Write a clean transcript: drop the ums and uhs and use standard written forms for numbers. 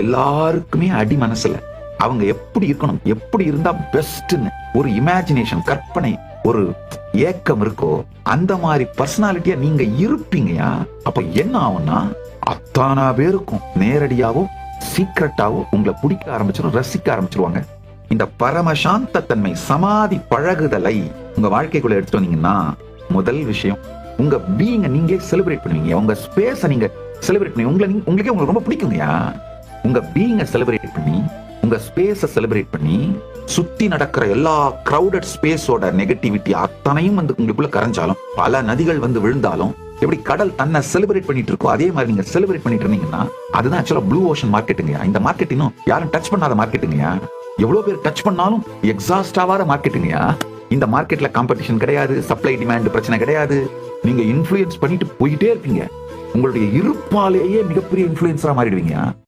எல்லாருக்குமே அடி மனசுல அவங்க எப்படி இருக்கணும், எப்படி இருந்தா பெஸ்ட்னு ஒரு இமேஜினேஷன், கற்பனை, ஒரு ஏக்கம் இருக்கோ அந்த மாதிரி பர்சனாலிட்டியா நீங்க இருப்பீங்கயா. அப்ப என்ன ஆகும்னா அத்தானா பேருக்கும் நேரடியாவோ சீக்கிரட்டாவோ உங்களை பிடிக்க ஆரம்பிச்சிடும், ரசிக்க ஆரம்பிச்சிருவாங்க. இந்த பரமசாந்த தன்மை சமாதி பழகுதலை உங்க வாழ்க்கைக்குள்ள எடுத்துட்டு வந்தீங்கன்னா முதல் விஷயம் உங்க பீயிங்க நீங்க செலிப்ரேட் பண்ணுவீங்க. உங்க ஸ்பேஸ நீங்க செலிப்ரேட் பண்ணி உங்களுக்கே உங்களுக்கு ரொம்ப பிடிக்குங்கயா. உங்க பீயிங்க செலிப்ரேட் பண்ணி உங்க ஸ்பேஸ செலிப்ரேட் பண்ணி சுத்தி நடக்கிற எல்லா கிரௌடட் ஸ்பேஸோட நெகட்டிவிட்டி அத்தனையும் வந்து உங்களுக்குள்ள கரைஞ்சாலும், பல நதிகள் வந்து விழுந்தாலும், எப்படி கடல் தன்னை செலிப்ரேட் பண்ணிட்டு இருக்கோ அதே மாதிரி நீங்க செலிப்ரேட் பண்ணிட்டு இருந்தீங்கன்னா அதுதான் ஆக்சுவலா ப்ளூ ஓஷன் மார்க்கெட்டுங்க. இந்த மார்க்கெட் இன்னும் யாரும் டச் பண்ணாத மார்க்கெட்டுங்க. எவ்வளவு பேர் டச் பண்ணாலும் எக்ஸாஸ்ட் ஆகாத மார்க்கெட்டுங்க. இந்த மார்க்கெட்ல காம்படிஷன் கிடையாது, சப்ளை டிமாண்ட் பிரச்சனை கிடையாது. நீங்க இன்ஃப்ளூயன்ஸ் பண்ணிட்டு போயிட்டே இருப்பீங்க. உங்களுடைய இருப்பாலேயே மிகப்பெரிய இன்ஃப்ளூயன்ஸரா மாறிடுவீங்க.